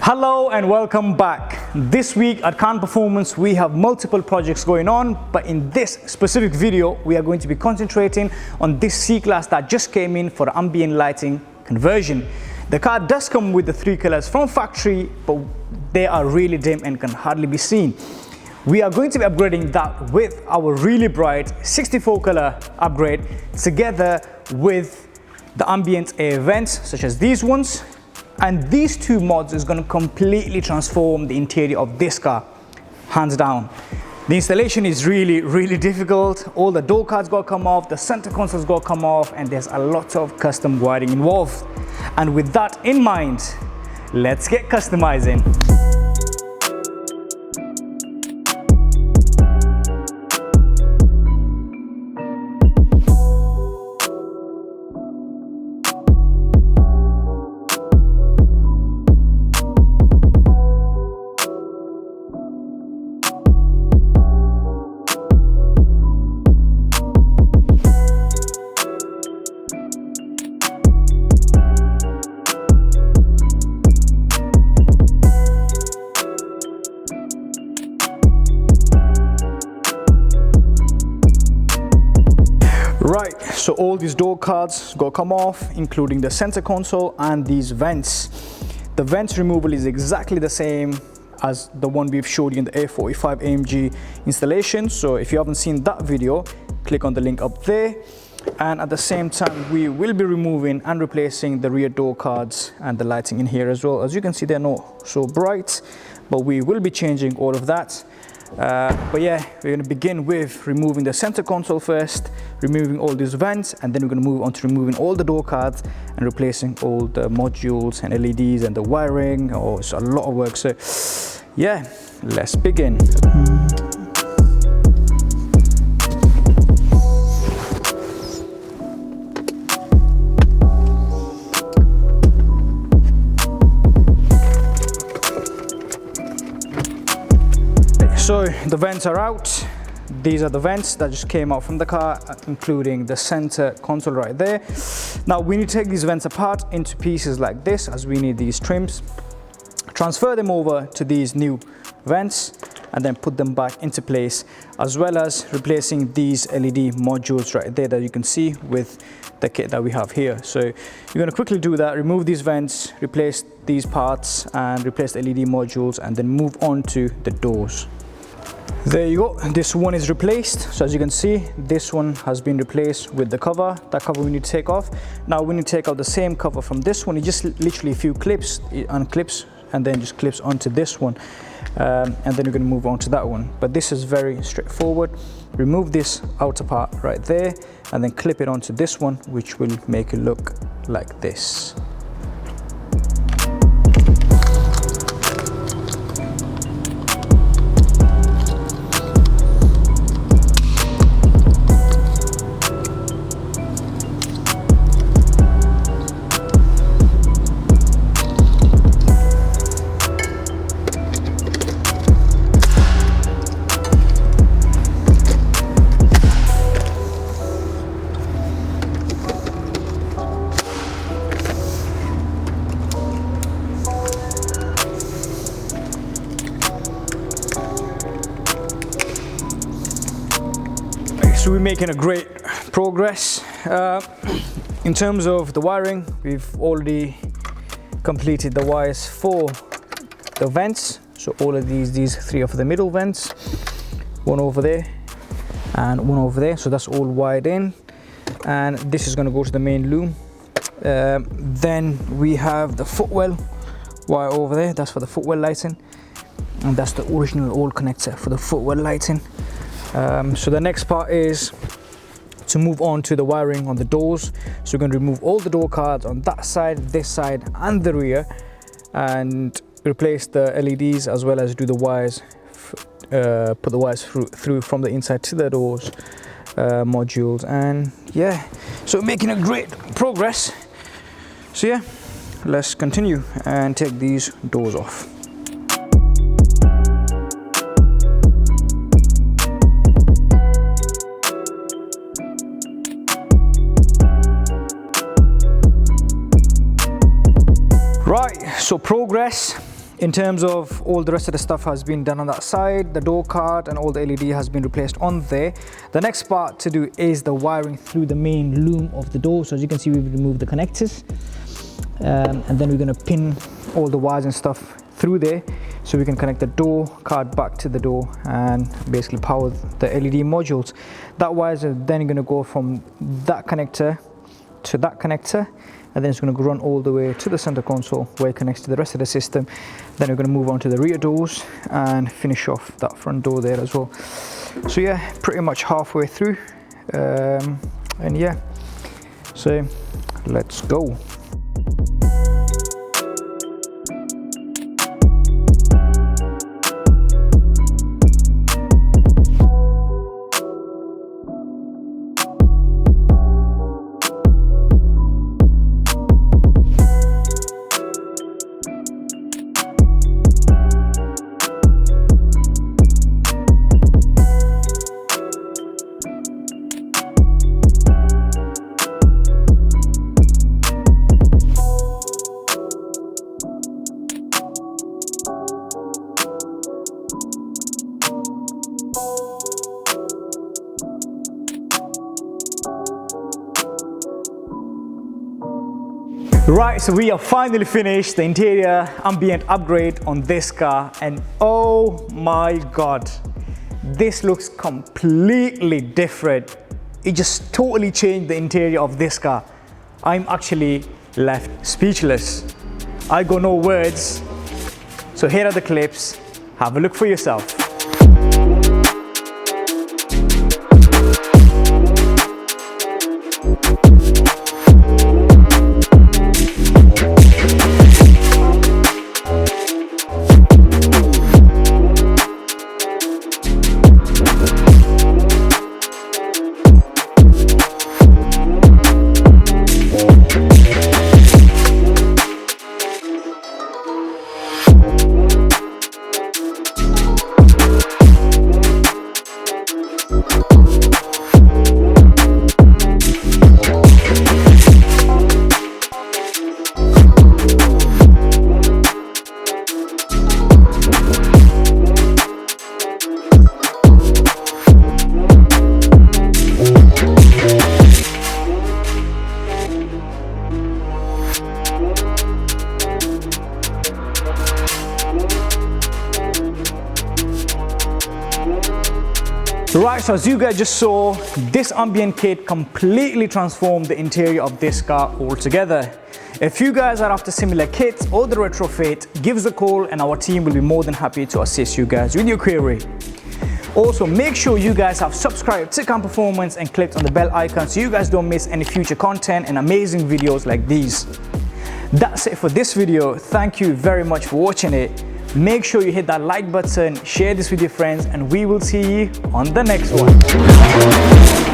Hello and welcome back. This week at Khan Performance we have multiple projects going on, but in this specific video we are going to be concentrating on this C-Class that just came in for ambient lighting conversion. The car does come with the 3 colors from factory, but they are really dim and can hardly be seen. We are going to be upgrading that with our really bright 64 color upgrade together with the ambient air vents such as these ones. And these two mods is going to completely transform the interior of this car, hands down. The installation is really difficult. All the door cards got to come off, the center console's got to come off, and there's a lot of custom wiring involved. And with that in mind, let's get customizing. Right, so all these door cards got to come off, including the center console and these vents. The vents removal is exactly the same as the one we've showed you in the A45 AMG installation. So if you haven't seen that video, click on the link up there. And at the same time, we will be removing and replacing the rear door cards and the lighting in here as well. As you can see, they're not so bright, but we will be changing all of that. But yeah, we're going to begin with removing the center console first, removing all these vents, and then we're going to move on to removing all the door cards and replacing all the modules and LEDs and the wiring. Oh, it's a lot of work. So yeah, let's begin. So the vents are out. These are the vents that just came out from the car, including the center console right there. Now we need to take these vents apart into pieces like this, as we need these trims. Transfer them over to these new vents and then put them back into place, as well as replacing these LED modules right there that you can see with the kit that we have here. So you're going to quickly do that, remove these vents, replace these parts and replace the LED modules, and then move on to the doors. There you go, this one is replaced. So as you can see, this one has been replaced with the cover. That cover we need to take off. Now we need to take out the same cover from this one. It just literally a few clips, it unclips and then just clips onto this one. And then you're going to move on to that one. But this is very straightforward. Remove this outer part right there and then clip it onto this one, which will make it look like this. So we're making a great progress. In terms of the wiring, we've already completed the wires for the vents. So all of these 3 of the middle vents, one over there and one over there. So that's all wired in. And this is going to go to the main loom. Then we have the footwell wire over there. That's for the footwell lighting. And that's the original old connector for the footwell lighting. So the next part is to move on to the wiring on the doors. So we're going to remove all the door cards on that side, this side and the rear, and replace the LEDs, as well as do the wires, put the wires through from the inside to the doors modules. And yeah, so we're making a great progress. So yeah, let's continue and take these doors off. Right, so progress In terms of all the rest of the stuff has been done on that side, the door card and all the LED has been replaced on there. The next part to do is the wiring through the main loom of the door. So as you can see, we've removed the connectors, and then we're going to pin all the wires and stuff through there so we can connect the door card back to the door and basically power the LED modules. That wires are then going to go from that connector to that connector, and then it's going to run all the way to the center console where it connects to the rest of the system. Then we're going to move on to the rear doors and finish off that front door there as well. So yeah, pretty much halfway through, and yeah, so let's go. Right, so we have finally finished the interior ambient upgrade on this car, and oh my god, this looks completely different. It just totally changed the interior of this car. I'm actually left speechless. I got no words. So here are the clips. Have a look for yourself. Right, so as you guys just saw, this ambient kit completely transformed the interior of this car altogether. If you guys are after similar kits or the retrofit, give us a call and our team will be more than happy to assist you guys with your query. Also, make sure you guys have subscribed to Cam Performance and clicked on the bell icon so you guys don't miss any future content and amazing videos like these. That's it for this video. Thank you very much for watching it. Make sure you hit that like button, share this with your friends, and we will see you on the next one.